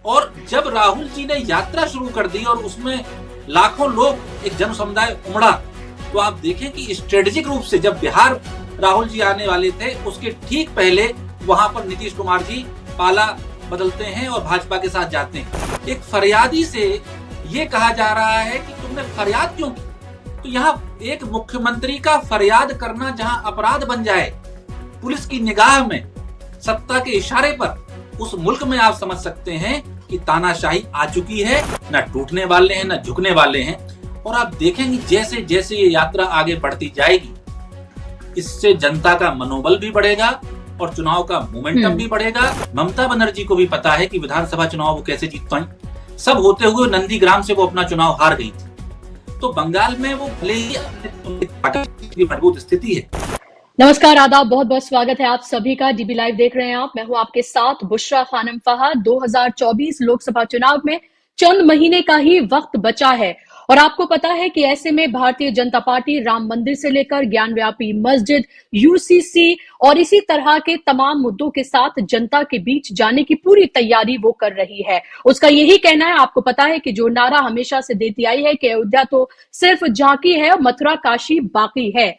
और जब राहुल जी ने यात्रा शुरू कर दी और उसमें लाखों लोग, एक जन समुदाय उमड़ा, तो आप देखें कि स्ट्रेटेजिक रूप से जब बिहार राहुल जी आने वाले थे उसके ठीक पहले वहां पर नीतीश कुमार जी पाला बदलते हैं और भाजपा के साथ जाते हैं। एक फरियादी से ये कहा जा रहा है कि तुमने फरियाद क्यों की? तो यहाँ एक मुख्यमंत्री का फरियाद करना जहां अपराध बन जाए पुलिस की निगाह में, सत्ता के इशारे पर, उस मुल्क में आप समझ सकते हैं कि तानाशाही आ चुकी है, न टूटने वाले हैं न झुकने वाले हैं। और आप देखेंगे जैसे जैसे ये यात्रा आगे बढ़ती जाएगी, इससे जनता का मनोबल भी बढ़ेगा और चुनाव का मोमेंटम भी बढ़ेगा। ममता बनर्जी को भी पता है कि विधानसभा चुनाव वो कैसे जीत पाई। सब होते हुए नंदीग्राम से वो अपना चुनाव हार गई थी। तो बंगाल में वो भले ही मजबूत स्थिति है। नमस्कार, आदाब, बहुत बहुत स्वागत है आप सभी का। डीबी लाइव देख रहे हैं आप। मैं हूं आपके साथ बुशरा खानम फहद। 2024 लोकसभा चुनाव में चंद महीने का ही वक्त बचा है और आपको पता है कि ऐसे में भारतीय जनता पार्टी राम मंदिर से लेकर ज्ञानव्यापी मस्जिद, यूसीसी और इसी तरह के तमाम मुद्दों के साथ जनता के बीच जाने की पूरी तैयारी वो कर रही है। उसका यही कहना है, आपको पता है कि जो नारा हमेशा से देती आई है कि अयोध्या तो सिर्फ झांकी है, मथुरा काशी बाकी है।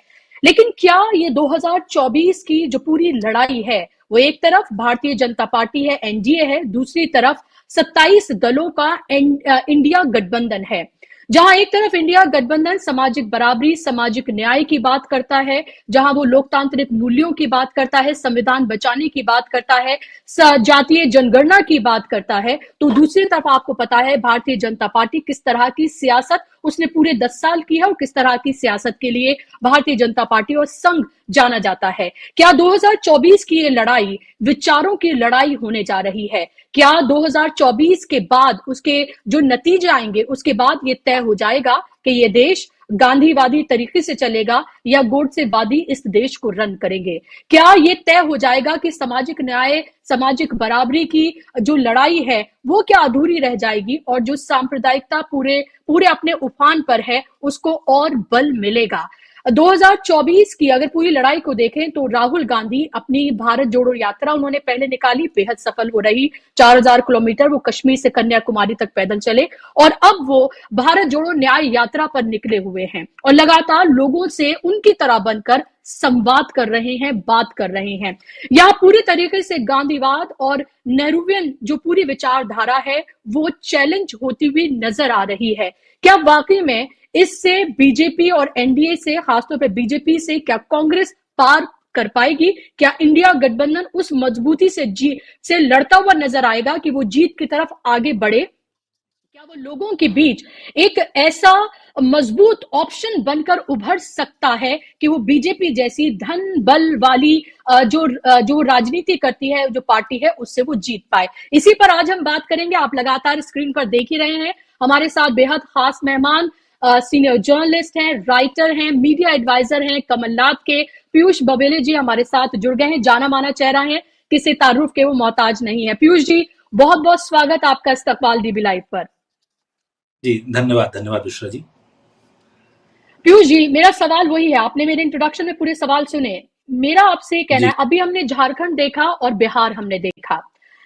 लेकिन क्या ये 2024 की जो पूरी लड़ाई है वो एक तरफ भारतीय जनता पार्टी है, एनडीए है, दूसरी तरफ 27 दलों का इंडिया गठबंधन है। जहां एक तरफ इंडिया गठबंधन सामाजिक बराबरी, सामाजिक न्याय की बात करता है, जहां वो लोकतांत्रिक मूल्यों की बात करता है, संविधान बचाने की बात करता है, जातीय जनगणना की बात करता है, तो दूसरी तरफ आपको पता है भारतीय जनता पार्टी किस तरह की सियासत उसने पूरे 10 साल की है और किस तरह की सियासत के लिए भारतीय जनता पार्टी और संघ जाना जाता है। क्या 2024 की ये लड़ाई विचारों की लड़ाई होने जा रही है? क्या 2024 के बाद उसके जो नतीजे आएंगे उसके बाद ये तय हो जाएगा कि ये देश गांधीवादी तरीके से चलेगा या गोडसेवादी इस देश को रन करेंगे? क्या ये तय हो जाएगा कि सामाजिक न्याय, सामाजिक बराबरी की जो लड़ाई है वो क्या अधूरी रह जाएगी और जो सांप्रदायिकता पूरे अपने उफान पर है उसको और बल मिलेगा? 2024 की अगर पूरी लड़ाई को देखें तो राहुल गांधी अपनी भारत जोड़ो यात्रा उन्होंने पहले निकाली, बेहद सफल हो रही। 4000 किलोमीटर वो कश्मीर से कन्याकुमारी तक पैदल चले और अब वो भारत जोड़ो न्याय यात्रा पर निकले हुए हैं और लगातार लोगों से उनकी तरह बनकर संवाद कर रहे हैं, बात कर रहे हैं। यह पूरी तरीके से गांधीवाद और नेहरूवियन जो पूरी विचारधारा है वो चैलेंज होती हुई नजर आ रही है। क्या वाकई में इससे बीजेपी और एनडीए से, खासतौर पर बीजेपी से, क्या कांग्रेस पार कर पाएगी? क्या इंडिया गठबंधन उस मजबूती से लड़ता हुआ नजर आएगा कि वो जीत की तरफ आगे बढ़े? क्या वो लोगों के बीच एक ऐसा मजबूत ऑप्शन बनकर उभर सकता है कि वो बीजेपी जैसी धन बल वाली जो राजनीति करती है, जो पार्टी है, उससे वो जीत पाए? इसी पर आज हम बात करेंगे। आप लगातार स्क्रीन पर देख ही रहे हैं, हमारे साथ बेहद खास मेहमान सीनियर जर्नलिस्ट हैं, राइटर हैं, मीडिया एडवाइजर हैं, कमलनाथ के पीयूष बबेले जी हमारे साथ जुड़ गए हैं। जाना माना चेहरा है, किसी तारुफ के वो मोहताज नहीं है। पीयूष जी, बहुत बहुत स्वागत आपका इस्तकबाल डीबी लाइव पर। जी धन्यवाद बुशरा जी। पीयूष जी, मेरा सवाल वही है, आपने मेरे इंट्रोडक्शन में पूरे सवाल सुने। मेरा आपसे कहना है, अभी हमने झारखंड देखा और बिहार हमने देखा।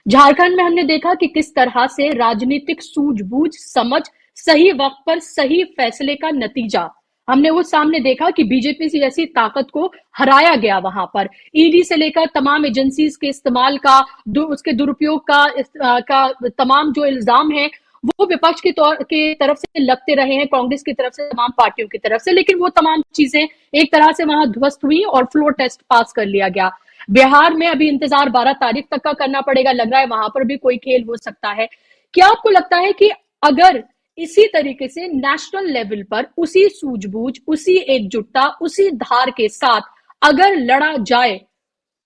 झारखंड में हमने देखा कि किस तरह से राजनीतिक सूझबूझ, समझ, सही वक्त पर सही फैसले का नतीजा हमने वो सामने देखा कि बीजेपी से जैसी ताकत को हराया गया। वहां पर ईडी से लेकर तमाम एजेंसीज के इस्तेमाल का, उसके दुरुपयोग का तमाम जो इल्जाम है वो विपक्ष के तरफ से लगते रहे हैं, कांग्रेस की तरफ से, तमाम पार्टियों की तरफ से। लेकिन वो तमाम चीजें एक तरह से वहां ध्वस्त हुई और फ्लोर टेस्ट पास कर लिया गया। बिहार में अभी इंतजार 12 तारीख तक का करना पड़ेगा। लग रहा है वहां पर भी कोई खेल हो सकता है। क्या आपको लगता है कि अगर इसी तरीके से नेशनल लेवल पर उसी सूझबूझ, उसी एकजुटता, उसी धार के साथ अगर लड़ा जाए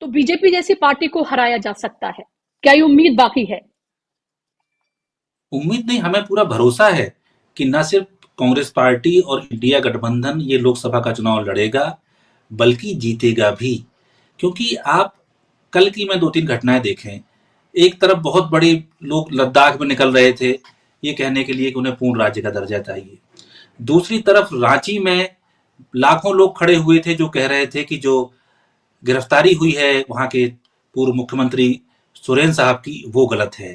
तो बीजेपी जैसी पार्टी को हराया जा सकता है? क्या ये उम्मीद बाकी है? उम्मीद नहीं, हमें पूरा भरोसा है कि न सिर्फ कांग्रेस पार्टी और इंडिया गठबंधन ये लोकसभा का चुनाव लड़ेगा बल्कि जीतेगा भी। क्योंकि आप कल की मैं 2-3 घटनाएं देखें। एक तरफ बहुत बड़े लोग लद्दाख में निकल रहे थे ये कहने के लिए कि उन्हें पूर्ण राज्य का दर्जा चाहिए। दूसरी तरफ रांची में लाखों लोग खड़े हुए थे जो कह रहे थे कि जो गिरफ्तारी हुई है वहां के पूर्व मुख्यमंत्री सोरेन साहब की वो गलत है।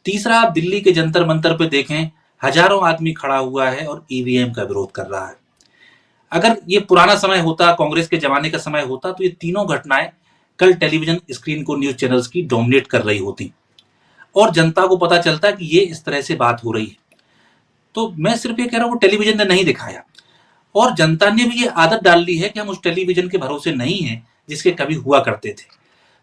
तीसरा, आप दिल्ली के जंतर मंतर पे देखें, हजारों आदमी खड़ा हुआ है और ईवीएम का विरोध कर रहा है। अगर ये पुराना समय होता, कांग्रेस के जमाने का समय होता, तो ये तीनों घटनाएं कल टेलीविजन स्क्रीन को न्यूज चैनल्स की डोमिनेट कर रही होती और जनता को पता चलता कि ये इस तरह से बात हो रही है। तो मैं सिर्फ ये कह रहा हूं, वो टेलीविजन ने नहीं दिखाया और जनता ने भी ये आदत डाल ली है कि हम उस टेलीविजन के भरोसे नहीं हैं जिसके कभी हुआ करते थे।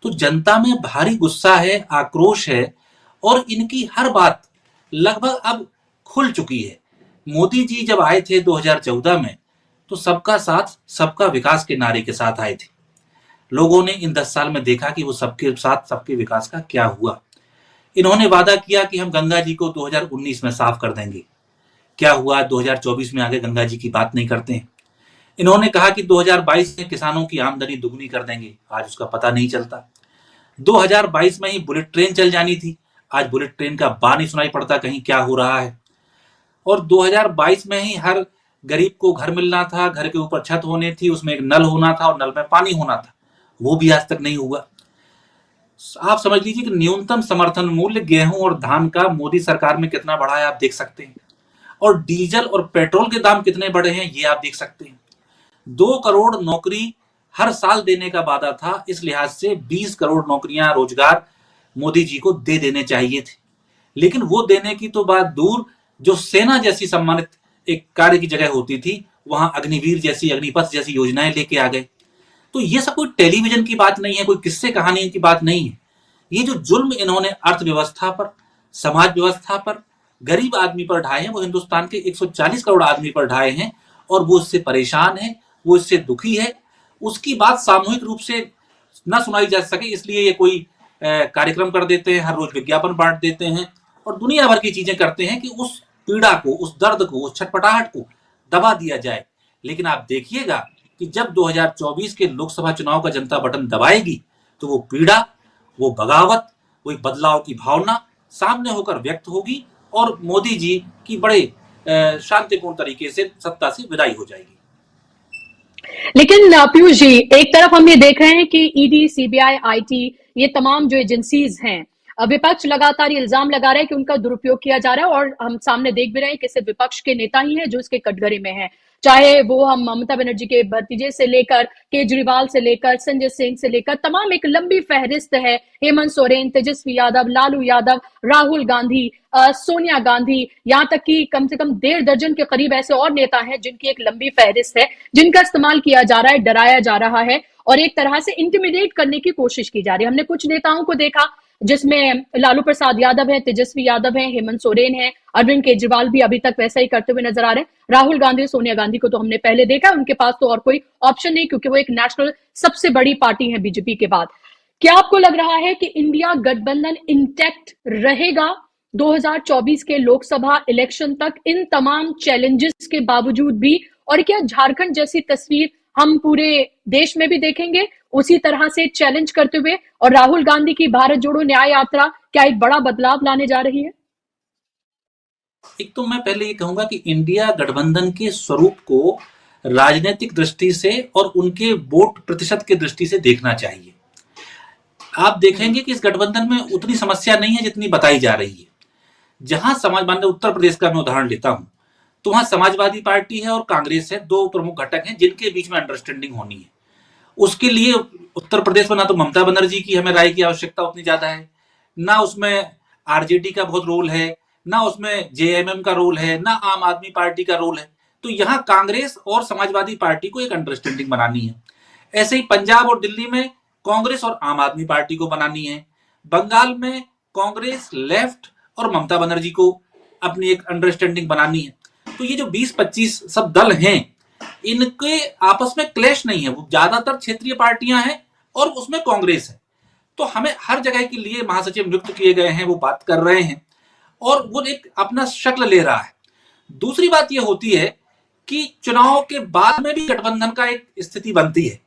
तो जनता में भारी गुस्सा है, आक्रोश है और इनकी हर बात लगभग अब खुल चुकी है। मोदी जी जब आए थे 2014 में, तो सबका साथ सबका विकास के नारे के साथ आए थे। लोगों ने इन 10 साल में देखा कि वो सबके साथ सबके विकास का क्या हुआ। इन्होंने वादा किया कि हम गंगा जी को 2019 में साफ कर देंगे। क्या हुआ? 2024 में आगे गंगा जी की बात नहीं करते हैं। इन्होंने कहा कि 2022 में किसानों की आमदनी दुगनी कर देंगे, आज उसका पता नहीं चलता। 2022 में ही बुलेट ट्रेन चल जानी थी, आज बुलेट ट्रेन का बा नहीं सुनाई पड़ता कहीं क्या हो रहा है। और 2022 में ही हर गरीब को घर मिलना था, घर के ऊपर छत होनी थी, उसमें एक नल होना था और नल में पानी होना था, वो भी आज तक नहीं हुआ। आप समझ लीजिए कि न्यूनतम समर्थन मूल्य गेहूं और धान का मोदी सरकार में कितना बढ़ा है, आप देख सकते हैं। और डीजल और पेट्रोल के दाम कितने बढ़े हैं, ये आप देख सकते हैं। 2 करोड़ नौकरी हर साल देने का वादा था, इस लिहाज से 20 करोड़ नौकरियां, रोजगार मोदी जी को दे देने चाहिए थे। लेकिन वो देने की तो बात दूर, जो सेना जैसी सम्मानित एक कार्य की जगह होती थी, वहां अग्निवीर जैसी, अग्निपथ जैसी योजनाएं लेके आ गए। तो ये सब कोई टेलीविजन की बात नहीं है, कोई किस्से कहानी की बात नहीं है। ये जो जुल्म इन्होंने अर्थव्यवस्था पर, समाज व्यवस्था पर, गरीब आदमी पर ढाए हैं, वो हिंदुस्तान के 140 करोड़ आदमी पर ढाए हैं और वो इससे परेशान है, वो इससे दुखी है। उसकी बात सामूहिक रूप से न सुनाई जा सके, इसलिए ये कोई कार्यक्रम कर देते हैं, हर रोज विज्ञापन बांट देते हैं और दुनिया भर की चीजें करते हैं कि उस पीड़ा को, उस दर्द को, उस छटपटाहट को दबा दिया जाए। लेकिन आप देखिएगा कि जब 2024 के लोकसभा चुनाव का जनता बटन दबाएगी, तो वो पीड़ा, वो बगावत, वो बदलाव की भावना सामने होकर व्यक्त होगी और मोदी जी की बड़े शांतिपूर्ण तरीके से सत्ता से विदाई हो जाएगी। लेकिन पीयूष जी, एक तरफ हम ये देख रहे हैं कि ईडी, सीबीआई, आईटी, ये तमाम जो एजेंसीज हैं, विपक्ष लगातार ये इल्जाम लगा रहा है कि उनका दुरुपयोग किया जा रहा है और हम सामने देख भी रहे हैं कि सिर्फ विपक्ष के नेता ही हैं जो इसके कटघरे में हैं। चाहे वो हम ममता बनर्जी के भतीजे से लेकर, केजरीवाल से लेकर, संजय सिंह से लेकर, तमाम एक लंबी फहरिस्त है। हेमंत सोरेन, तेजस्वी यादव, लालू यादव, राहुल गांधी, सोनिया गांधी, यहाँ तक कि कम से कम 1.5 दर्जन के करीब ऐसे और नेता हैं जिनकी एक लंबी फहरिस्त है, जिनका इस्तेमाल किया जा रहा है, डराया जा रहा है और एक तरह से इंटिमिडेट करने की कोशिश की जा रही है। हमने कुछ नेताओं को देखा जिसमें लालू प्रसाद यादव है, तेजस्वी यादव है, हेमंत सोरेन है, अरविंद केजरीवाल भी अभी तक वैसा ही करते हुए नजर आ रहे हैं। राहुल गांधी, सोनिया गांधी को तो हमने पहले देखा, उनके पास तो और कोई ऑप्शन नहीं, क्योंकि वो एक नेशनल सबसे बड़ी पार्टी है बीजेपी के बाद। क्या आपको लग रहा है कि इंडिया गठबंधन इंटैक्ट रहेगा 2024 के लोकसभा इलेक्शन तक, इन तमाम चैलेंजेस के बावजूद भी? और क्या झारखंड जैसी तस्वीर हम पूरे देश में भी देखेंगे उसी तरह से चैलेंज करते हुए? और राहुल गांधी की भारत जोड़ो न्याय यात्रा क्या एक बड़ा बदलाव लाने जा रही है? एक तो मैं पहले ये कहूंगा कि इंडिया गठबंधन के स्वरूप को राजनीतिक दृष्टि से और उनके वोट प्रतिशत की दृष्टि से देखना चाहिए। आप देखेंगे कि इस गठबंधन में उतनी समस्या नहीं है जितनी बताई जा रही है। जहां समाजवादी, उत्तर प्रदेश का मैं उदाहरण लेता हूं, तो वहां समाजवादी पार्टी है और कांग्रेस है, 2 प्रमुख घटक हैं जिनके बीच में अंडरस्टैंडिंग होनी है। उसके लिए उत्तर प्रदेश में ना तो ममता बनर्जी की हमें राय की आवश्यकता उतनी ज्यादा है, ना उसमें आरजेडी का बहुत रोल है, ना उसमें जेएमएम का रोल है, ना आम आदमी पार्टी का रोल है। तो यहाँ कांग्रेस और समाजवादी पार्टी को एक अंडरस्टैंडिंग बनानी है। ऐसे ही पंजाब और दिल्ली में कांग्रेस और आम आदमी पार्टी को बनानी है। बंगाल में कांग्रेस, लेफ्ट और ममता बनर्जी को अपनी एक अंडरस्टैंडिंग बनानी है। तो ये जो 20-25 सब दल हैं, इनके आपस में क्लैश नहीं है, वो ज्यादातर क्षेत्रीय पार्टियां हैं और उसमें कांग्रेस है। तो हमें हर जगह के लिए महासचिव नियुक्त किए गए हैं, वो बात कर रहे हैं और वो एक अपना शक्ल ले रहा है। दूसरी बात ये होती है कि चुनाव के बाद में भी गठबंधन का एक स्थिति बनती है।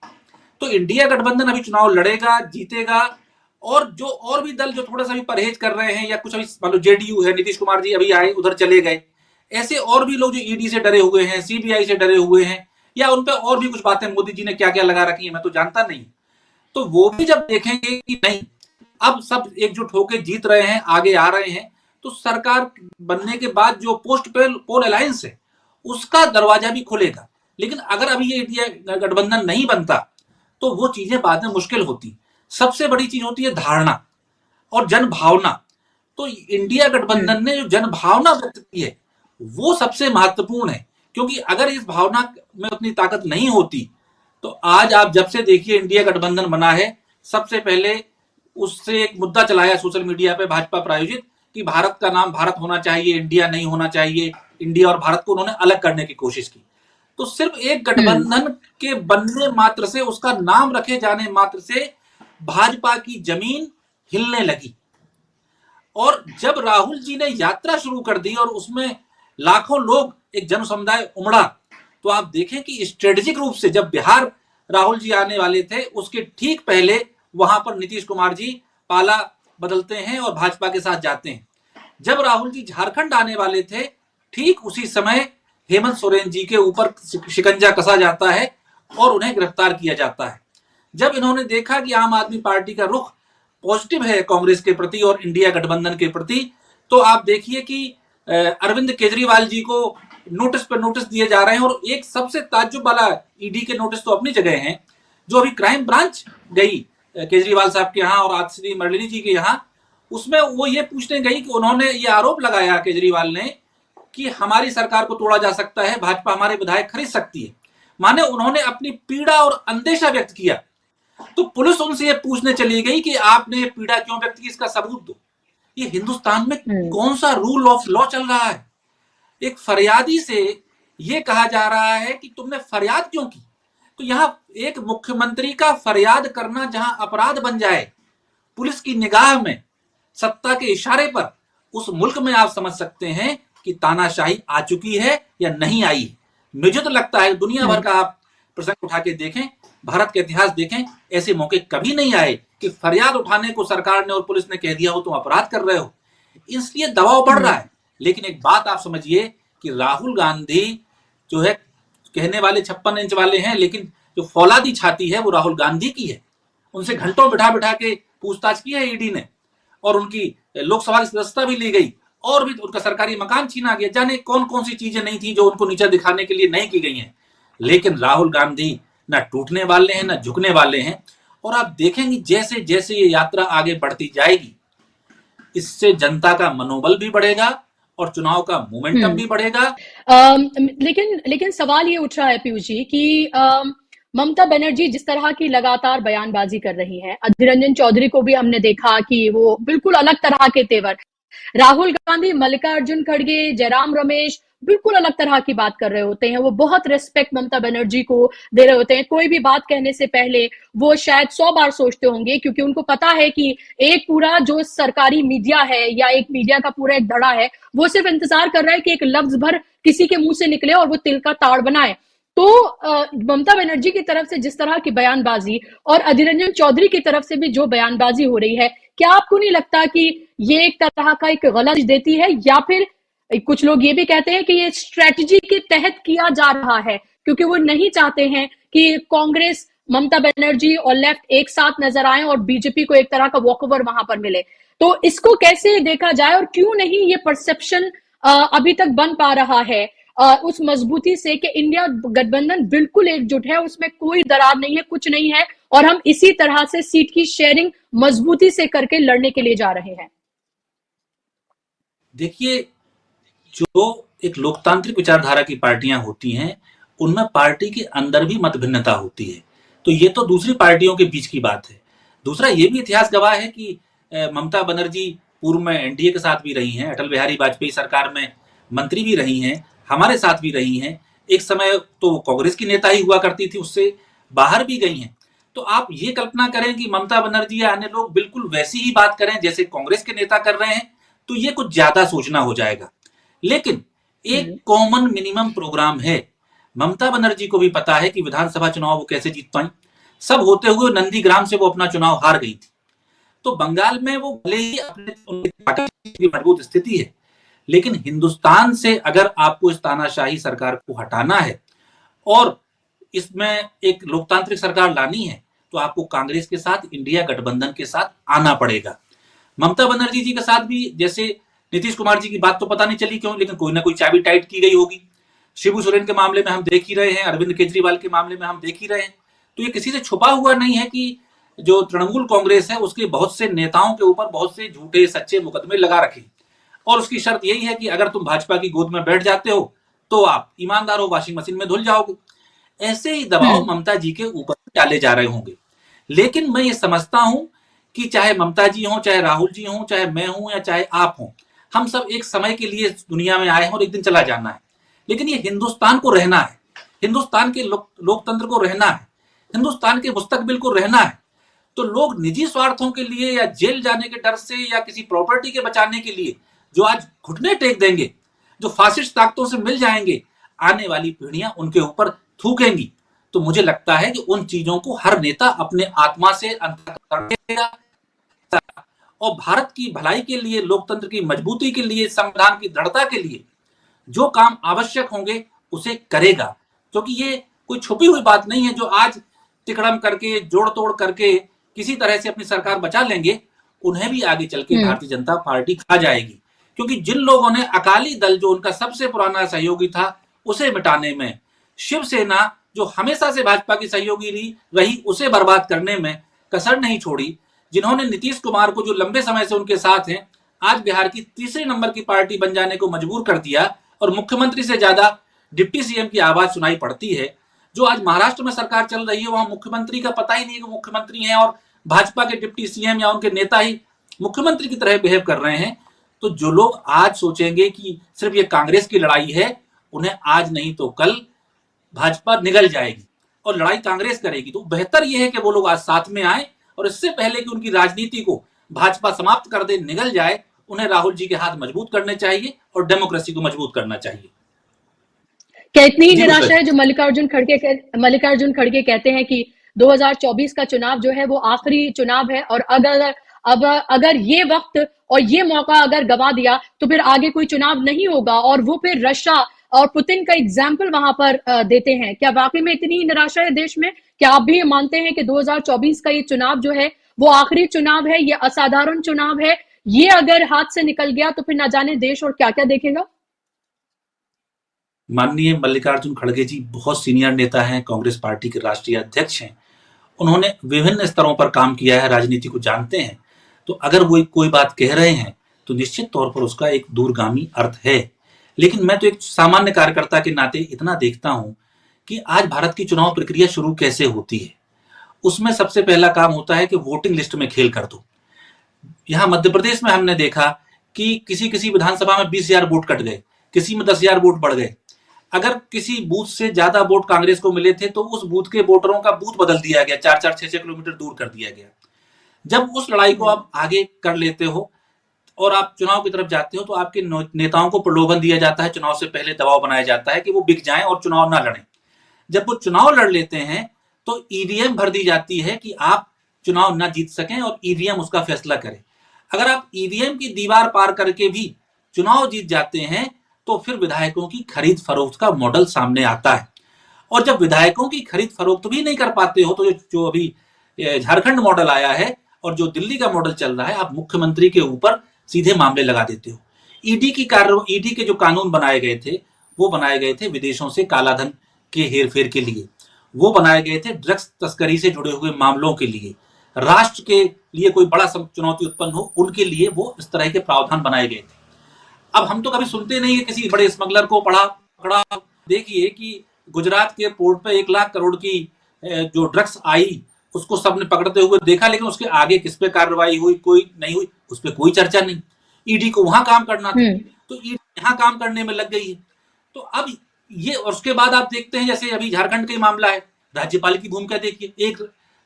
तो इंडिया गठबंधन अभी चुनाव लड़ेगा, जीतेगा और जो और भी दल जो थोड़ा सा भी परहेज कर रहे हैं या कुछ, अभी मान लो जेडीयू है, नीतीश कुमार जी अभी आए उधर चले गए, ऐसे और भी लोग जो ईडी से डरे हुए हैं, सीबीआई से डरे हुए हैं, या उन पे और भी कुछ बातें मोदी जी ने क्या क्या लगा रखी है मैं तो जानता नहीं, तो वो भी जब देखेंगे कि नहीं अब सब एकजुट होकर जीत रहे हैं, आगे आ रहे हैं, तो सरकार बनने के बाद जो पोस्ट पोल अलायंस है उसका दरवाजा भी खुलेगा। लेकिन अगर अभी ये इंडिया गठबंधन नहीं बनता तो वो चीजें बाद में मुश्किल होती। सबसे बड़ी चीज होती है धारणा और जनभावना। तो इंडिया गठबंधन ने जो जनभावना व्यक्त की है वो सबसे महत्वपूर्ण है, क्योंकि अगर इस भावना में उतनी ताकत नहीं होती तो आज आप जब से देखिए इंडिया गठबंधन बना है, सबसे पहले उससे एक मुद्दा चलाया सोशल मीडिया पे भाजपा प्रायोजित कि भारत का नाम भारत होना चाहिए, इंडिया नहीं होना चाहिए। इंडिया और भारत को उन्होंने अलग करने की कोशिश की। तो सिर्फ एक गठबंधन के बनने मात्र से, उसका नाम रखे जाने मात्र से भाजपा की जमीन हिलने लगी। और जब राहुल जी ने यात्रा शुरू कर दी और उसमें लाखों लोग, एक जन समुदाय उमड़ा, तो आप देखें कि स्ट्रेटेजिक रूप से जब बिहार राहुल जी आने वाले थे उसके ठीक पहले वहां पर नीतीश कुमार जी पाला बदलते हैं और भाजपा के साथ जाते हैं। जब राहुल जी झारखंड आने वाले थे ठीक उसी समय हेमंत सोरेन जी के ऊपर शिकंजा कसा जाता है और उन्हें गिरफ्तार किया जाता है। जब इन्होंने देखा कि आम आदमी पार्टी का रुख पॉजिटिव है कांग्रेस के प्रति और इंडिया गठबंधन के प्रति, तो आप देखिए कि अरविंद केजरीवाल जी को नोटिस पर नोटिस दिए जा रहे हैं। और एक सबसे ताज्जुब वाला, ईडी के नोटिस तो अपनी जगह हैं, जो अभी क्राइम ब्रांच गई केजरीवाल साहब के यहाँ और आतिशी मर्लिनी जी के यहाँ, उसमें वो ये पूछने गई कि उन्होंने ये आरोप लगाया केजरीवाल ने कि हमारी सरकार को तोड़ा जा सकता है, भाजपा हमारे विधायक खरीद सकती है। माने उन्होंने अपनी पीड़ा और अंदेशा व्यक्त किया। तो पुलिस उनसे ये पूछने चली गई कि आपने पीड़ा क्यों व्यक्त की, इसका सबूत दो। ये हिंदुस्तान में कौन सा रूल ऑफ लॉ चल रहा है? एक फरियादी से ये कहा जा रहा है कि तुमने फरियाद क्यों की। तो यहां एक मुख्यमंत्री का फरियाद करना जहां अपराध बन जाए पुलिस की निगाह में, सत्ता के इशारे पर, उस मुल्क में आप समझ सकते हैं कि तानाशाही आ चुकी है या नहीं आई है। मुझे तो लगता है दुनिया भर का आप प्रसंग उठा के देखें, भारत का इतिहास देखें, ऐसे मौके कभी नहीं आए कि फरियाद उठाने को सरकार ने और पुलिस ने कह दिया हो तुम अपराध कर रहे हो। इसलिए दबाव बढ़ रहा है। लेकिन एक बात आप समझिए कि राहुल गांधी जो है, कहने वाले 56 इंच वाले हैं, लेकिन जो फौलादी छाती है वो राहुल गांधी की है। उनसे घंटों बिठा बिठा के पूछताछ की है ईडी ने, और उनकी लोकसभा की सदस्यता भी ली गई, और भी उनका सरकारी मकान छीना गया। जाने कौन कौन सी चीजें नहीं थी जो उनको नीचा दिखाने के लिए नहीं की गई हैं। लेकिन राहुल गांधी ना टूटने वाले हैं ना झुकने वाले हैं। और आप देखेंगे जैसे जैसे ये यात्रा आगे बढ़ती जाएगी, इससे जनता का मनोबल भी बढ़ेगा और चुनाव का मोमेंटम भी बढ़ेगा। लेकिन सवाल ये उठ रहा है पीयूष जी कि ममता बनर्जी जिस तरह की लगातार बयानबाजी कर रही हैं, अधीर रंजन चौधरी को भी हमने देखा कि वो बिल्कुल अलग तरह के तेवर, राहुल गांधी, मल्लिकार्जुन खड़गे, जयराम रमेश बिल्कुल अलग तरह की बात कर रहे होते हैं। वो बहुत रिस्पेक्ट ममता बनर्जी को दे रहे होते हैं। कोई भी बात कहने से पहले वो शायद 100 बार सोचते होंगे, क्योंकि उनको पता है कि एक पूरा जो सरकारी मीडिया है या एक मीडिया का पूरा एक धड़ा है, वो सिर्फ इंतजार कर रहा है कि एक लफ्ज भर किसी के मुंह से निकले और वो तिल का ताड़ बनाए। तो ममता बनर्जी की तरफ से जिस तरह की बयानबाजी और अधीर रंजन चौधरी की तरफ से भी जो बयानबाजी हो रही है, क्या आपको नहीं लगता कि ये एक तरह का एक गलत देती है, या फिर कुछ लोग ये भी कहते हैं कि ये स्ट्रेटजी के तहत किया जा रहा है, क्योंकि वो नहीं चाहते हैं कि कांग्रेस, ममता बनर्जी और लेफ्ट एक साथ नजर आए और बीजेपी को एक तरह का वॉकओवर वहां पर मिले। तो इसको कैसे देखा जाए और क्यों नहीं ये परसेप्शन अभी तक बन पा रहा है उस मजबूती से कि इंडिया गठबंधन बिल्कुल एकजुट है, उसमें कोई दरार नहीं है, कुछ नहीं है, और हम इसी तरह से सीट की शेयरिंग मजबूती से करके लड़ने के लिए जा रहे हैं? देखिए, जो एक लोकतांत्रिक विचारधारा की पार्टियां होती हैं उनमें पार्टी के अंदर भी मत भिन्नता होती है। तो ये तो दूसरी पार्टियों के बीच की बात है। दूसरा ये भी इतिहास गवाह है कि ममता बनर्जी पूर्व में एनडीए के साथ भी रही हैं, अटल बिहारी वाजपेयी सरकार में मंत्री भी रही हैं, हमारे साथ भी रही हैं। एक समय तो कांग्रेस की नेता ही हुआ करती थी, उससे बाहर भी गई हैं। तो आप ये कल्पना करें कि ममता बनर्जी या अन्य लोग बिल्कुल वैसी ही बात करें जैसे कांग्रेस के नेता कर रहे हैं, तो ये कुछ ज्यादा सोचना हो जाएगा। लेकिन एक कॉमन मिनिमम प्रोग्राम है। ममता बनर्जी को भी पता है कि विधानसभा चुनाव वो कैसे जीत पाई। सब होते हुए नंदीग्राम से वो अपना चुनाव हार गई थी। तो बंगाल में वो भले ही अपने मजबूत स्थिति है, लेकिन हिंदुस्तान से अगर आपको इस तानाशाही सरकार को हटाना है और इसमें एक लोकतांत्रिक सरकार लानी है, तो आपको कांग्रेस के साथ, इंडिया गठबंधन के साथ आना पड़ेगा। ममता बनर्जी जी के साथ भी जैसे नीतीश कुमार जी की बात तो पता नहीं चली क्यों, लेकिन कोई ना कोई चाबी टाइट की गई होगी। शिबू सोरेन के मामले में हम देख ही रहे हैं, अरविंद केजरीवाल के मामले में हम देख ही रहे हैं। तो ये किसी से छुपा हुआ नहीं है कि जो तृणमूल कांग्रेस है उसके बहुत से नेताओं के ऊपर बहुत से झूठे सच्चे मुकदमे लगा रखे, और उसकी शर्त यही है कि अगर तुम भाजपा की गोद में बैठ जाते हो तो आप ईमानदार हो, वॉशिंग मशीन में धुल जाओगे। ऐसे ही दबाव ममता जी के ऊपर डाले जा रहे होंगे। लेकिन मैं ये समझता हूं कि चाहे ममता जी हो, चाहे राहुल जी हो, चाहे मैं हूं या चाहे आप हो, हम सब एक समय के लिए दुनिया में आए हैं और एक दिन चला जाना है। लेकिन ये हिंदुस्तान को रहना है, हिंदुस्तान के लोकतंत्र को रहना है, हिंदुस्तान के मुस्तकबिल को रहना है। तो लोग निजी स्वार्थों के लिए या जेल जाने के डर से या किसी प्रॉपर्टी के बचाने के लिए जो आज घुटने टेक देंगे, जो फासिस्ट ताकतों से मिल जाएंगे, आने वाली पीढ़ियां उनके ऊपर थूकेंगी। तो मुझे लगता है कि उन चीजों को हर नेता अपने आत्मा से अंतःकरण करेगा और भारत की भलाई के लिए, लोकतंत्र की मजबूती के लिए, संविधान की दृढ़ता के लिए जो काम आवश्यक होंगे उसे करेगा। क्योंकि ये कोई छुपी हुई बात नहीं है जो आज तिकड़म करके, जोड़ तोड़ करके किसी तरह से अपनी सरकार बचा लेंगे, उन्हें भी आगे चल के भारतीय जनता पार्टी खा जाएगी। क्योंकि जिन लोगों ने अकाली दल, जो उनका सबसे पुराना सहयोगी था, उसे मिटाने में, शिवसेना जो हमेशा से भाजपा की सहयोगी रही, उसे बर्बाद करने में कसर नहीं छोड़ी, जिन्होंने नीतीश कुमार को, जो लंबे समय से उनके साथ हैं, आज बिहार की तीसरे नंबर की पार्टी बन जाने को मजबूर कर दिया और मुख्यमंत्री से ज्यादा डिप्टी सीएम की आवाज सुनाई पड़ती है। जो आज महाराष्ट्र में सरकार चल रही है, वहां मुख्यमंत्री का पता ही नहीं कि मुख्यमंत्री हैं और भाजपा के डिप्टी सीएम या उनके नेता ही मुख्यमंत्री की तरह बिहेव कर रहे हैं। तो जो लोग आज सोचेंगे कि सिर्फ ये कांग्रेस की लड़ाई है, उन्हें आज नहीं तो कल भाजपा निगल जाएगी और लड़ाई कांग्रेस करेगी। तो बेहतर यह है कि वो लोग आज साथ में आए और इससे पहले कि उनकी राजनीति को भाजपा समाप्त कर दे, निगल जाए, उन्हें राहुल जी के हाथ मजबूत करने चाहिए और डेमोक्रेसी को मजबूत करना चाहिए। क्या इतनी निराशा है जो मल्लिकार्जुन खड़गे कहते हैं कि 2024 का चुनाव जो है वो आखिरी चुनाव है और अगर ये वक्त और ये मौका अगर गवा दिया तो फिर आगे कोई चुनाव नहीं होगा, और वो फिर रशिया और पुतिन का एग्जाम्पल वहां पर देते हैं। क्या वाकई में इतनी निराशा है देश में? क्या आप भी मानते हैं कि 2024 का ये चुनाव जो है वो आखिरी चुनाव है, ये असाधारण चुनाव है, ये अगर हाथ से निकल गया तो फिर ना जाने देश और क्या क्या देखेगा? माननीय मल्लिकार्जुन खड़गे जी बहुत सीनियर नेता हैं, कांग्रेस पार्टी के राष्ट्रीय अध्यक्ष हैं। उन्होंने विभिन्न स्तरों पर काम किया है, राजनीति को जानते हैं। तो अगर वो कोई बात कह रहे हैं तो निश्चित तौर पर उसका एक दूरगामी अर्थ है। लेकिन मैं तो एक सामान्य कार्यकर्ता के नाते इतना देखता हूं कि आज भारत की चुनाव प्रक्रिया शुरू कैसे होती है। उसमें सबसे पहला काम होता है कि वोटिंग लिस्ट में खेल कर दो। यहां मध्य प्रदेश में हमने देखा कि किसी किसी विधानसभा में 20,000 वोट कट गए, किसी में 10,000 वोट बढ़ गए। अगर किसी बूथ से ज्यादा वोट कांग्रेस को मिले थे तो उस बूथ के वोटरों का बूथ बदल दिया गया, 4-4, 6-6 किलोमीटर दूर कर दिया गया। जब उस लड़ाई को आप आगे कर लेते हो और आप चुनाव की तरफ जाते हो तो आपके नेताओं को प्रलोभन दिया जाता है, चुनाव से पहले दबाव बनाया जाता है कि वो बिक जाएं और चुनाव ना लड़ें। जब वो चुनाव लड़ लेते हैं तो ईवीएम भर दी जाती है कि आप चुनाव ना जीत सकें और ईवीएम उसका फैसला करे। अगर आप ईवीएम की दीवार पार करके भी चुनाव जीत जाते हैं तो फिर विधायकों की खरीद फरोख्त का मॉडल सामने आता है। और जब विधायकों की खरीद फरोख्त भी नहीं कर पाते हो तो जो अभी झारखंड मॉडल आया है और जो दिल्ली का मॉडल चल रहा है, आप मुख्यमंत्री के ऊपर सीधे मामले लगा देते हो। ईडी के जो कानून बनाए गए थे वो बनाए गए थे विदेशों से कालाधन के हेरफेर के लिए, वो बनाए गए थे ड्रग्स तस्करी से जुड़े हुए मामलों के लिए, राष्ट्र के लिए कोई बड़ा चुनौती उत्पन्न हो उनके लिए वो इस तरह के प्रावधान बनाए गए थे। अब हम तो कभी सुनते नहीं है किसी बड़े स्मगलर को पकड़ा। देखिए कि गुजरात के पोर्ट पे 1 लाख करोड़ की जो ड्रग्स आई उसको सबने पकड़ते हुए देखा, लेकिन उसके आगे किस पे कार्रवाई हुई, कोई नहीं हुई, उस पर कोई चर्चा नहीं। ईडी को वहां काम करना था तो ईडी यहाँ काम करने में लग गई है। तो अब ये, और उसके बाद आप देखते हैं जैसे अभी झारखंड का ही मामला है, राज्यपाल की भूमिका देखिए। एक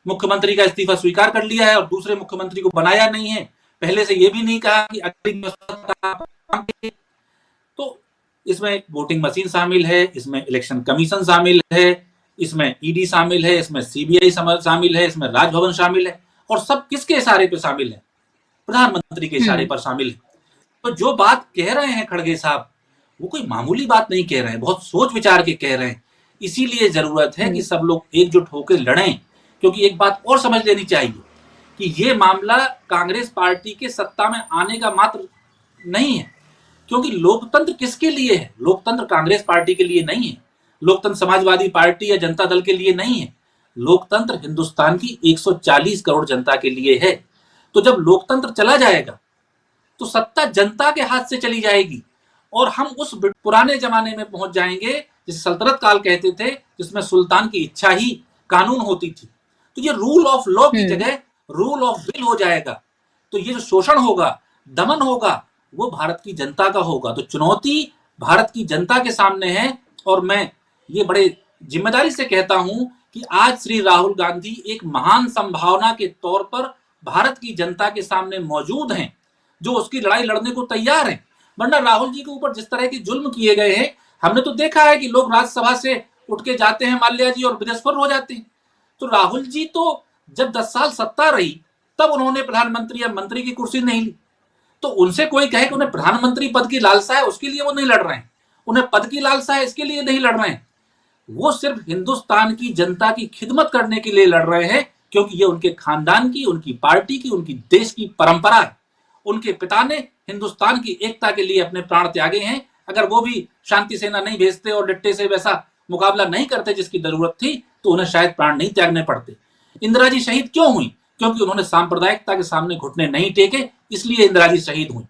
मुख्यमंत्री का इस्तीफा स्वीकार कर लिया है और दूसरे मुख्यमंत्री को बनाया नहीं है, पहले से ये भी नहीं कहा कि तो इसमें वोटिंग मशीन शामिल है, इसमें इलेक्शन कमीशन शामिल है, इसमें ईडी शामिल है, इसमें सीबीआई शामिल है, इसमें राजभवन शामिल है, और सब किसके इशारे पे शामिल है? प्रधानमंत्री के इशारे पर शामिल है। तो जो बात कह रहे हैं खड़गे साहब, वो कोई मामूली बात नहीं कह रहे हैं, बहुत सोच विचार के कह रहे हैं। इसीलिए जरूरत है कि सब लोग एकजुट होकर लड़ें, क्योंकि एक बात और समझ लेनी चाहिए कि ये मामला कांग्रेस पार्टी के सत्ता में आने का मात्र नहीं है, क्योंकि लोकतंत्र किसके लिए है? लोकतंत्र कांग्रेस पार्टी के लिए नहीं है, लोकतंत्र समाजवादी पार्टी या जनता दल के लिए नहीं है, लोकतंत्र हिंदुस्तान की 140 करोड़ जनता के लिए है। तो जब लोकतंत्र चला जाएगा तो सत्ता जनता के हाथ से चली जाएगी और हम उस पुराने जमाने में पहुंच जाएंगे जिसे सल्तनत काल कहते थे, जिसमें सुल्तान की इच्छा ही कानून होती थी। तो ये रूल ऑफ लॉ की जगह रूल ऑफ विल हो जाएगा। तो ये जो शोषण होगा, दमन होगा, वो भारत की जनता का होगा। तो चुनौती भारत की जनता के सामने है और मैं ये बड़े जिम्मेदारी से कहता हूं कि आज श्री राहुल गांधी एक महान संभावना के तौर पर भारत की जनता के सामने मौजूद हैं, जो उसकी लड़ाई लड़ने को तैयार हैं। वरना राहुल जी के ऊपर जिस तरह के जुल्म किए गए हैं, हमने तो देखा है कि लोग राज्यसभा से उठ के जाते हैं माल्या जी और विदेश हो जाते हैं। तो राहुल जी तो जब 10 साल सत्ता रही तब उन्होंने प्रधानमंत्री या मंत्री की कुर्सी नहीं ली। तो उनसे कोई कहे कि उन्हें प्रधानमंत्री पद की लालसा है, उसके लिए वो नहीं लड़ रहे हैं, उन्हें पद की लालसा है इसके लिए नहीं लड़ रहे हैं। वो सिर्फ हिंदुस्तान की जनता की खिदमत करने के लिए लड़ रहे हैं, क्योंकि ये उनके खानदान की, उनकी पार्टी की, उनकी देश की परंपरा है। उनके पिता ने हिंदुस्तान की एकता के लिए अपने प्राण त्यागे हैं। अगर वो भी शांति सेना नहीं भेजते और डट्टे से वैसा मुकाबला नहीं करते जिसकी जरूरत थी, तो उन्हें शायद प्राण नहीं त्यागने पड़ते। इंदिरा जी शहीद क्यों हुई? क्योंकि उन्होंने सांप्रदायिकता के सामने घुटने नहीं टेके, इसलिए इंदिरा जी शहीद हुई।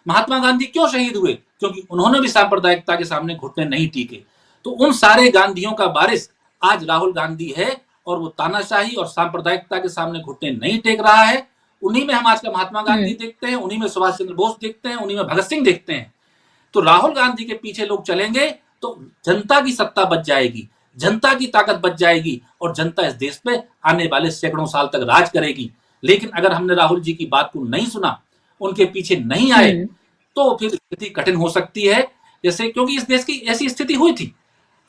महात्मा गांधी क्यों शहीद हुए? क्योंकि उन्होंने भी सांप्रदायिकता के सामने घुटने नहीं टीके। तो उन सारे गांधियों का वारिस आज राहुल गांधी है और वो तानाशाही और सांप्रदायिकता के सामने घुटने नहीं टेक रहा है। उन्हीं में हम आज का महात्मा गांधी देखते हैं, उन्हीं में सुभाष चंद्र बोस देखते हैं, उन्हीं में भगत सिंह देखते हैं। तो राहुल गांधी के पीछे लोग चलेंगे तो जनता की सत्ता बच जाएगी, जनता की ताकत बच जाएगी और जनता इस देश पे आने वाले सैकड़ों साल तक राज करेगी। लेकिन अगर हमने राहुल जी की बात को नहीं सुना, उनके पीछे नहीं आए, तो फिर स्थिति कठिन हो सकती है। जैसे क्योंकि इस देश की ऐसी स्थिति हुई थी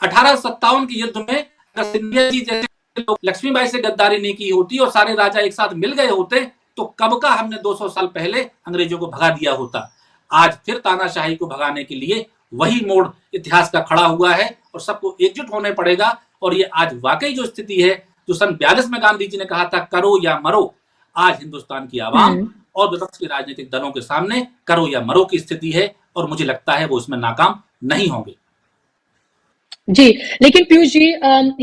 1857 के युद्ध में, अगर सिंधिया जी जैसे लोग लक्ष्मीबाई से गद्दारी नहीं की होती और सारे राजा एक साथ मिल गए होते, तो कब का हमने 200 साल पहले अंग्रेजों को भगा दिया होता। आज फिर तानाशाही को भगाने के लिए वही मोड़ इतिहास का खड़ा हुआ है और सबको एकजुट होने पड़ेगा। और ये आज वाकई जो स्थिति है, जो सन 42 में गांधी जी ने कहा था करो या मरो, आज हिंदुस्तान की आवाम और विपक्ष के राजनीतिक दलों के सामने करो या मरो की स्थिति है और मुझे लगता है वो इसमें नाकाम नहीं होंगे। जी, लेकिन पीयूष जी,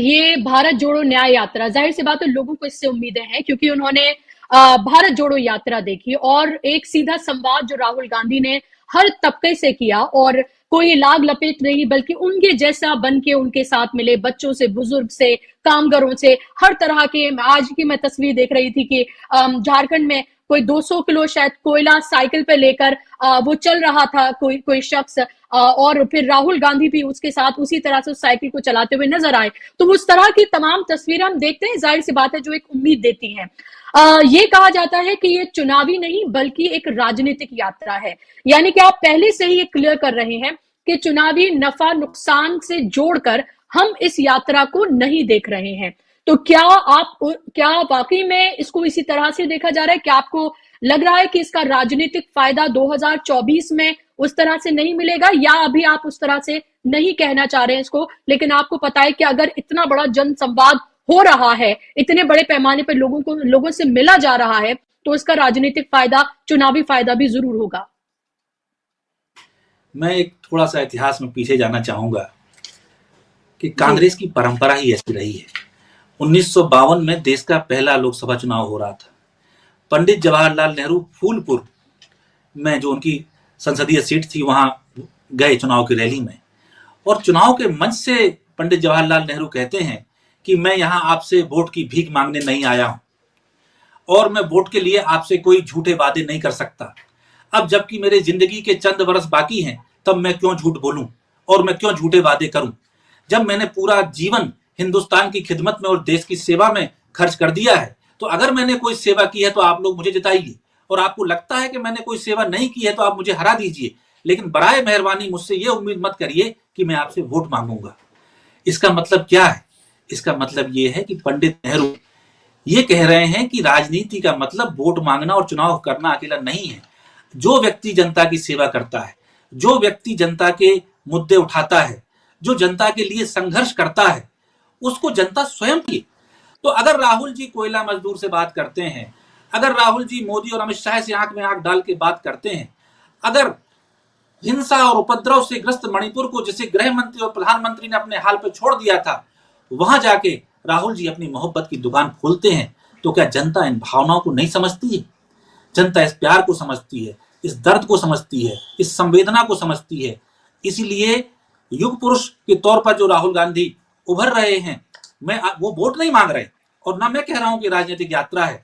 ये भारत जोड़ो न्याय यात्रा, जाहिर सी बात है लोगों को इससे उम्मीदें हैं, क्योंकि उन्होंने भारत जोड़ो यात्रा देखी और एक सीधा संवाद जो राहुल गांधी ने हर तबके से किया, और कोई लाग लपेट नहीं बल्कि उनके जैसा बन के उनके साथ मिले, बच्चों से, बुजुर्ग से, कामगारों से, हर तरह के। आज की मैं तस्वीर देख रही थी कि झारखंड में कोई 200 किलो शायद कोयला साइकिल पे लेकर वो चल रहा था कोई शख्स, और फिर राहुल गांधी भी उसके साथ उसी तरह से उस साइकिल को चलाते हुए नजर आए। तो उस तरह की तमाम तस्वीरें हम देखते हैं, जाहिर सी बात है जो एक उम्मीद देती हैं। ये कहा जाता है कि ये चुनावी नहीं बल्कि एक राजनीतिक यात्रा है, यानी कि आप पहले से ही ये क्लियर कर रहे हैं कि चुनावी नफा नुकसान से जोड़कर हम इस यात्रा को नहीं देख रहे हैं। तो क्या वाकई में इसको इसी तरह से देखा जा रहा है? क्या आपको लग रहा है कि इसका राजनीतिक फायदा 2024 में उस तरह से नहीं मिलेगा, या अभी आप उस तरह से नहीं कहना चाह रहे हैं इसको, लेकिन आपको पता है कि अगर इतना बड़ा जन संवाद हो रहा है, इतने बड़े पैमाने पर लोगों से मिला जा रहा है, तो इसका राजनीतिक फायदा, चुनावी फायदा भी जरूर होगा? मैं एक थोड़ा सा इतिहास में पीछे जाना चाहूंगा कि कांग्रेस की परंपरा ही ऐसी रही है। 1952 में देश का पहला लोकसभा चुनाव हो रहा था। पंडित जवाहरलाल नेहरू फूलपुर में जो उनकी संसदीय सीट थी वहां गए चुनाव की रैली में, और चुनाव के मंच से पंडित जवाहरलाल नेहरू कहते हैं कि मैं यहां आपसे वोट की भीख मांगने नहीं आया हूं और मैं वोट के लिए आपसे कोई झूठे वादे नहीं कर सकता। अब जबकि मेरे जिंदगी के चंद वर्ष बाकी हैं, तब मैं क्यों झूठ बोलूं और मैं क्यों झूठे वादे करूं, जब मैंने पूरा जीवन हिंदुस्तान की खिदमत में और देश की सेवा में खर्च कर दिया है। तो अगर मैंने कोई सेवा की है तो आप लोग मुझे जिताइए, और आपको लगता है कि मैंने कोई सेवा नहीं की है तो आप मुझे हरा दीजिए, लेकिन बराए मेहरबानी मुझसे ये उम्मीद मत करिए कि मैं आपसे वोट मांगूंगा। इसका मतलब क्या है? इसका मतलब ये है कि पंडित नेहरू ये कह रहे हैं कि राजनीति का मतलब वोट मांगना और चुनाव करना अकेला नहीं है। जो व्यक्ति जनता की सेवा करता है, जो व्यक्ति जनता के मुद्दे उठाता है, जो जनता के लिए संघर्ष करता है, उसको जनता स्वयं की। तो अगर राहुल जी कोयला मजदूर से बात करते हैं, अगर राहुल जी मोदी और अमित शाह से आंख में आंख डाल के बात करते हैं, अगर हिंसा और उपद्रव से ग्रस्त मणिपुर को जिसे गृह मंत्री और प्रधानमंत्री ने अपने हाल पे छोड़ दिया था, वहां जाके राहुल जी अपनी मोहब्बत की दुकान खोलते हैं। तो क्या जनता इन भावनाओं को नहीं समझती है? जनता इस प्यार को समझती है, इस दर्द को समझती है, इस संवेदना को समझती है। इसीलिए युग पुरुष के तौर पर जो राहुल गांधी उभर रहे हैं, वो वोट नहीं मांग रहे और ना मैं कह रहा हूं कि राजनीतिक यात्रा है,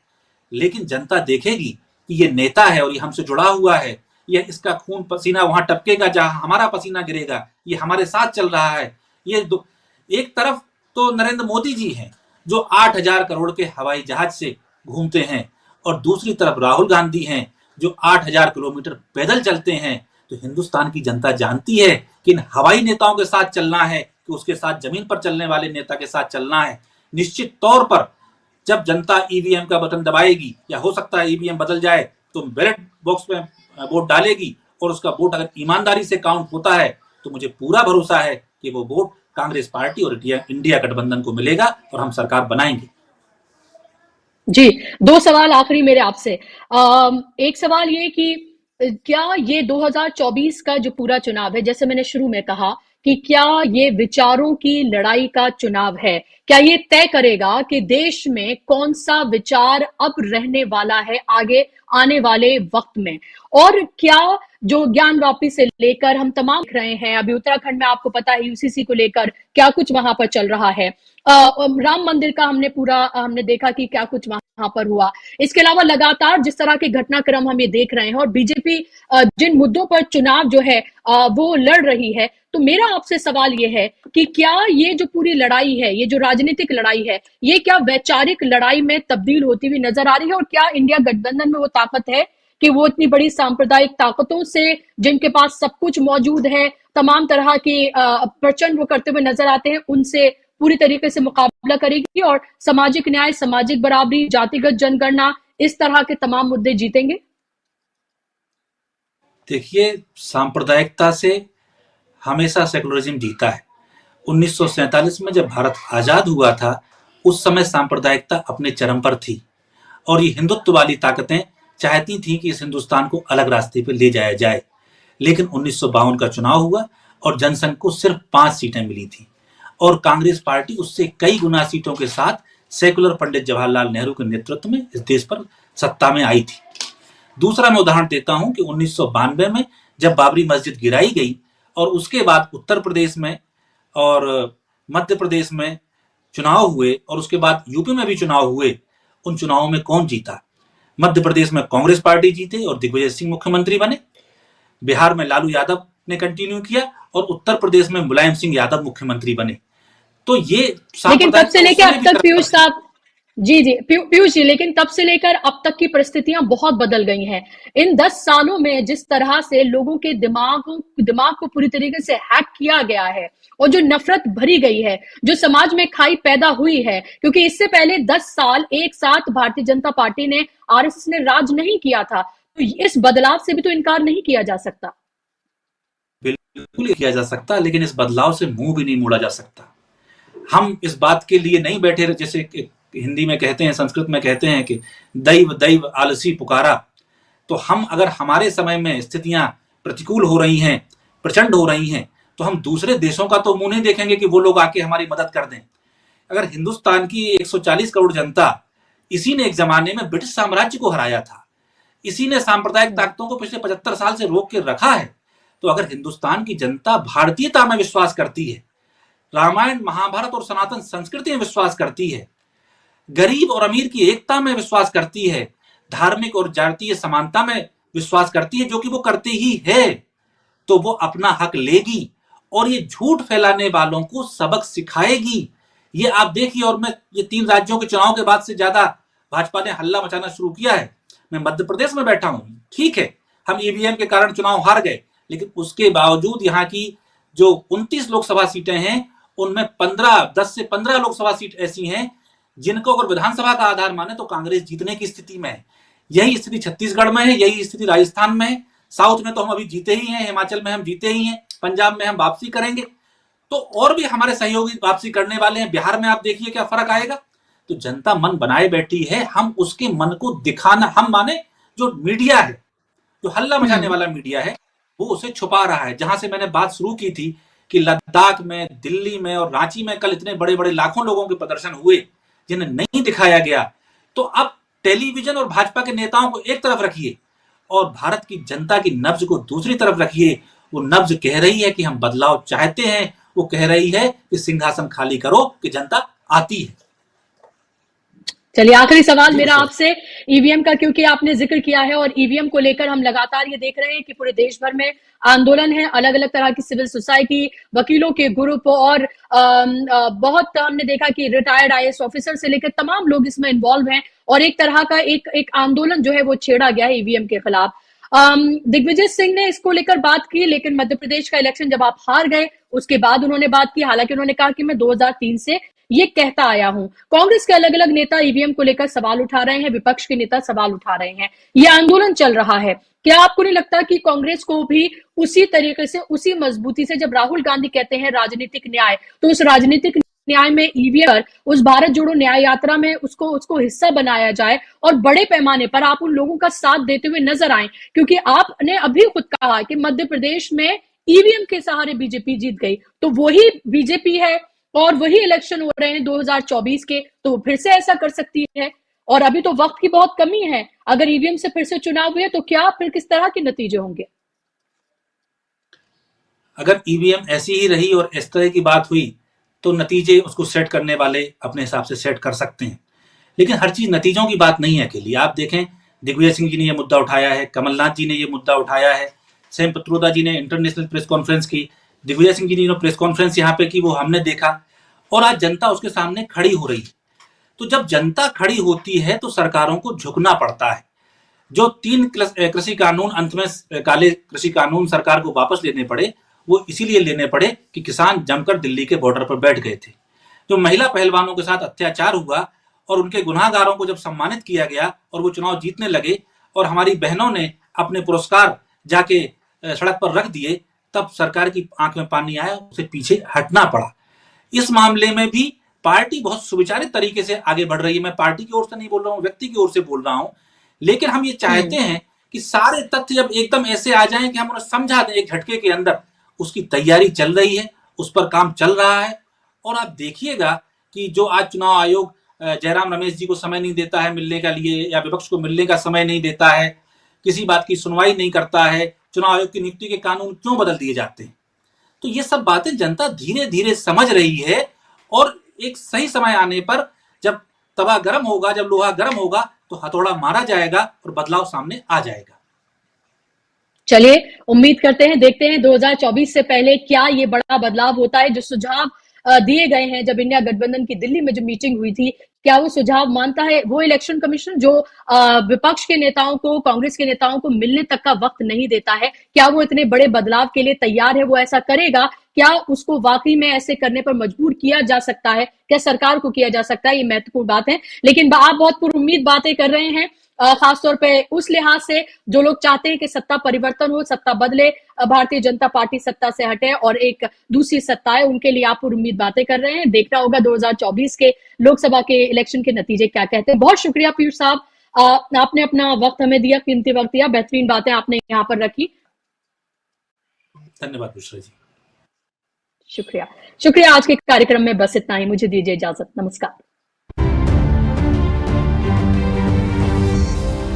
लेकिन जनता देखेगी कि ये नेता है और ये हमसे जुड़ा हुआ है, ये इसका खून पसीना वहां टपकेगा जहां हमारा पसीना गिरेगा, ये हमारे साथ चल रहा है। एक तरफ तो नरेंद्र मोदी जी हैं जो 8,000 करोड़ के हवाई जहाज से घूमते हैं और दूसरी तरफ राहुल गांधी हैं जो 8,000 किलोमीटर पैदल चलते हैं। तो हिंदुस्तान की जनता जानती है कि इन हवाई नेताओं के साथ चलना है कि उसके साथ जमीन पर चलने वाले नेता के साथ चलना है। निश्चित तौर पर जब जनता ईवीएम का बटन दबाएगी, या हो सकता है ईवीएम बदल जाए, तो बैलेट बॉक्स में वोट डालेगी और उसका वोट अगर ईमानदारी से काउंट होता है तो मुझे पूरा भरोसा है कि वो वोट कांग्रेस पार्टी और इंडिया गठबंधन को मिलेगा और हम सरकार बनाएंगे। जी, 2 सवाल आखिरी मेरे आपसे। एक सवाल ये कि क्या ये 2024 का जो पूरा चुनाव है, जैसे मैंने शुरू में कहा कि क्या ये विचारों की लड़ाई का चुनाव है? क्या ये तय करेगा कि देश में कौन सा विचार अब रहने वाला है आगे आने वाले वक्त में? और क्या जो ज्ञान वापी से लेकर हम तमाम देख रहे हैं, अभी उत्तराखंड में आपको पता है यूसीसी को लेकर क्या कुछ वहां पर चल रहा है, राम मंदिर का हमने देखा कि क्या कुछ वहां पर हुआ। इसके अलावा लगातार जिस तरह के घटनाक्रम हम ये देख रहे हैं और बीजेपी जिन मुद्दों पर चुनाव जो है वो लड़ रही है, तो मेरा आपसे सवाल ये है कि क्या ये जो पूरी लड़ाई है, ये जो राजनीतिक लड़ाई है, ये क्या वैचारिक लड़ाई में तब्दील होती हुई नजर आ रही है? और क्या इंडिया गठबंधन में वो ताकत है कि वो इतनी बड़ी सांप्रदायिक ताकतों से, जिनके पास सब कुछ मौजूद है, तमाम तरह के प्रचंड वो करते हुए नजर आते हैं, उनसे पूरी तरीके से मुकाबला करेगी और सामाजिक न्याय, सामाजिक बराबरी, जातिगत जनगणना, इस तरह के तमाम मुद्दे जीतेंगे? देखिए, सांप्रदायिकता से हमेशा सेकुलरिज्म जीता है। 1947 में जब भारत आजाद हुआ था, उस समय सांप्रदायिकता अपने चरम पर थी और ये हिंदुत्व वाली ताकतें चाहती थी कि इस हिंदुस्तान को अलग रास्ते पर ले जाया जाए। लेकिन 1952 का चुनाव हुआ और जनसंघ को सिर्फ 5 सीटें मिली थी और कांग्रेस पार्टी उससे कई गुना सीटों के साथ सेकुलर पंडित जवाहरलाल नेहरू के नेतृत्व में इस देश पर सत्ता में आई थी। दूसरा मैं उदाहरण देता हूं कि 1992 में जब बाबरी मस्जिद गिराई गई और उसके बाद उत्तर प्रदेश में और मध्य प्रदेश में चुनाव हुए और उसके बाद यूपी में भी चुनाव हुए, उन चुनावों में कौन जीता? मध्य प्रदेश में कांग्रेस पार्टी जीते और दिग्विजय सिंह मुख्यमंत्री बने। बिहार में लालू यादव ने कंटिन्यू किया और उत्तर प्रदेश में मुलायम सिंह यादव मुख्यमंत्री बने। तो ये लेकिन तब से लेकर अब तक पीयूष साहब, जी पीयूष जी, लेकिन तब से लेकर अब तक की परिस्थितियां बहुत बदल गई हैं। इन 10 सालों में जिस तरह से लोगों के दिमाग को पूरी तरीके से हैक किया गया है और जो नफरत भरी गई है, जो समाज में खाई पैदा हुई है, क्योंकि इससे पहले 10 साल एक साथ भारतीय जनता पार्टी ने, आरएसएस ने राज नहीं किया था, तो इस बदलाव से भी तो इनकार नहीं किया जा सकता। बिल्कुल किया जा सकता, लेकिन इस बदलाव से मुंह भी नहीं मोड़ा जा सकता। हम इस बात के लिए नहीं बैठे, जैसे हिंदी में कहते हैं, संस्कृत में कहते हैं कि दैव दैव आलसी पुकारा। तो हम अगर हमारे समय में स्थितियां प्रतिकूल हो रही हैं, प्रचंड हो रही हैं, तो हम दूसरे देशों का तो मुंह नहीं देखेंगे कि वो लोग आके हमारी मदद कर दें। अगर हिंदुस्तान की 140 करोड़ जनता, इसी ने एक जमाने में ब्रिटिश साम्राज्य को हराया था, इसी ने सांप्रदायिक ताकतों को पिछले 75 साल से रोक के रखा है। तो अगर हिंदुस्तान की जनता भारतीयता में विश्वास करती है, रामायण महाभारत और सनातन संस्कृति में विश्वास करती है, गरीब और अमीर की एकता में विश्वास करती है, धार्मिक और जातीय समानता में विश्वास करती है, जो कि वो करती ही है, तो वो अपना हक लेगी और ये झूठ फैलाने वालों को सबक सिखाएगी। ये आप देखिए, और मैं ये 3 राज्यों के चुनाव के बाद से ज्यादा भाजपा ने हल्ला मचाना शुरू किया है। मैं मध्य प्रदेश में बैठा हूं, ठीक है, हम ईवीएम के कारण चुनाव हार गए, लेकिन उसके बावजूद यहाँ की जो 29 लोकसभा सीटें हैं, उनमें 10 से 15 लोकसभा सीट ऐसी हैं जिनको अगर विधानसभा का आधार माने तो कांग्रेस जीतने की स्थिति में है। यही स्थिति छत्तीसगढ़ में है, यही स्थिति राजस्थान में है, साउथ में तो हम अभी जीते ही हैं, हिमाचल में हम जीते ही हैं, पंजाब में हम वापसी करेंगे, तो और भी हमारे सहयोगी वापसी करने वाले हैं। बिहार में आप देखिए क्या फर्क आएगा। तो जनता मन बनाए बैठी है, हम उसके मन को दिखाना, हम माने जो मीडिया है, जो हल्ला मचाने वाला मीडिया है, वो उसे छुपा रहा है। जहां से मैंने बात शुरू की थी कि लद्दाख में, दिल्ली में और रांची में कल इतने बड़े बड़े लाखों लोगों के प्रदर्शन हुए जिन्हें नहीं दिखाया गया, तो अब टेलीविजन और भाजपा के नेताओं को एक तरफ रखिए और भारत की जनता की नब्ज को दूसरी तरफ रखिए। वो नब्ज कह रही है कि हम बदलाव चाहते हैं, वो कह रही है कि सिंहासन खाली करो, कि जनता आती है। चलिए, आखिरी सवाल मेरा आपसे ईवीएम का, क्योंकि आपने जिक्र किया है और ईवीएम को लेकर हम लगातार ये देख रहे हैं कि पूरे देश भर में आंदोलन है, अलग अलग तरह की सिविल सोसाइटी, वकीलों के ग्रुप और बहुत हमने देखा कि रिटायर्ड आईएएस ऑफिसर से लेकर तमाम लोग इसमें इन्वॉल्व हैं और एक तरह का एक आंदोलन जो है वो छेड़ा गया है ईवीएम के खिलाफ। दिग्विजय सिंह ने इसको लेकर बात की, लेकिन मध्य प्रदेश का इलेक्शन जब आप हार गए उसके बाद उन्होंने बात की। हालांकि उन्होंने कहा कि मैं 2003 से ये कहता आया हूं। कांग्रेस के अलग अलग नेता ईवीएम को लेकर सवाल उठा रहे हैं, विपक्ष के नेता सवाल उठा रहे हैं, ये आंदोलन चल रहा है। क्या आपको नहीं लगता कि कांग्रेस को भी उसी तरीके से, उसी मजबूती से, जब राहुल गांधी कहते हैं राजनीतिक न्याय, तो उस राजनीतिक न्याय में ईवीएम, उस भारत जोड़ो न्याय यात्रा में उसको हिस्सा बनाया जाए और बड़े पैमाने पर आप उन लोगों का साथ देते हुए नजर आए? क्योंकि आपने अभी खुद कहा कि मध्य प्रदेश में ईवीएम के सहारे बीजेपी जीत गई, तो वही बीजेपी है और वही इलेक्शन हो रहे हैं 2024 के, तो फिर से ऐसा कर सकती है। और अभी तो वक्त की बहुत कमी है, अगर ईवीएम से फिर से चुनाव हुए तो क्या फिर किस तरह के नतीजे होंगे? अगर ईवीएम ऐसी ही रही और इस तरह की बात हुई तो नतीजे उसको सेट करने वाले अपने हिसाब से सेट कर सकते हैं, लेकिन हर चीज नतीजों की बात नहीं है अकेली। आप देखें, दिग्विजय सिंह जी ने यह मुद्दा उठाया है, कमलनाथ जी ने यह मुद्दा उठाया है, सैम पित्रोदा जी ने इंटरनेशनल प्रेस कॉन्फ्रेंस की, दिग्विजय सिंह जी ने प्रेस कॉन्फ्रेंस यहाँ पे की, वो हमने देखा, और आज जनता उसके सामने खड़ी हो रही है। तो जब जनता खड़ी होती है तो सरकारों को झुकना पड़ता है। जो 3 कृषि कानून अंत में, काले कृषि कानून सरकार को वापस लेने पड़े, वो इसीलिए लेने पड़े कि किसान जमकर दिल्ली के बॉर्डर पर बैठ गए थे। जो महिला पहलवानों के साथ अत्याचार हुआ और उनके गुनाहगारों को जब सम्मानित किया गया और वो चुनाव जीतने लगे और हमारी बहनों ने अपने पुरस्कार जाके सड़क पर रख दिए, तब सरकार की आंख में पानी आया, उसे पीछे हटना पड़ा। इस मामले में भी पार्टी बहुत सुविचारित तरीके से आगे बढ़ रही है। मैं पार्टी की ओर से नहीं बोल रहा हूं, व्यक्ति की ओर से बोल रहा हूं, लेकिन हम ये चाहते हैं कि सारे तथ्य जब एकदम ऐसे आ जाएं कि हम उन्हें समझा दें एक झटके के अंदर। उसकी तैयारी चल रही है, उस पर काम चल रहा है। और आप देखिएगा कि जो आज चुनाव आयोग जयराम रमेश जी को समय नहीं देता है मिलने के लिए, या विपक्ष को मिलने का समय नहीं देता है, किसी बात की सुनवाई नहीं करता है, चुनाव आयोग की नियुक्ति के कानून क्यों बदल दिए जाते हैं, तो ये सब बातें जनता धीरे धीरे समझ रही है। और एक सही समय आने पर जब तवा गर्म होगा, जब लोहा गर्म होगा, तो हथौड़ा मारा जाएगा और बदलाव सामने आ जाएगा। चलिए, उम्मीद करते हैं, देखते हैं 2024 से पहले क्या ये बड़ा बदलाव होता है। जो सुझाव दिए गए हैं जब इंडिया गठबंधन की दिल्ली में जो मीटिंग हुई थी, क्या वो सुझाव मानता है वो इलेक्शन कमीशन जो विपक्ष के नेताओं को, कांग्रेस के नेताओं को मिलने तक का वक्त नहीं देता है, क्या वो इतने बड़े बदलाव के लिए तैयार है? वो ऐसा करेगा? क्या उसको वाकई में ऐसे करने पर मजबूर किया जा सकता है? क्या सरकार को किया जा सकता है? ये महत्वपूर्ण बात है। लेकिन आप बहुत पुरुम्मीद बातें कर रहे हैं, खासतौर पे उस लिहाज से जो लोग चाहते हैं कि सत्ता परिवर्तन हो, सत्ता बदले, भारतीय जनता पार्टी सत्ता से हटे और एक दूसरी सत्ता है, उनके लिए आप उम्मीद बातें कर रहे हैं। देखना होगा 2024 के लोकसभा के इलेक्शन के नतीजे क्या कहते हैं। बहुत शुक्रिया पीयूष साहब, आपने अपना वक्त हमें दिया, कीमती वक्त दिया, बेहतरीन बातें आपने यहाँ पर रखी। धन्यवाद बुशरा जी। शुक्रिया। आज के कार्यक्रम में बस इतना ही, मुझे दीजिए इजाजत। नमस्कार।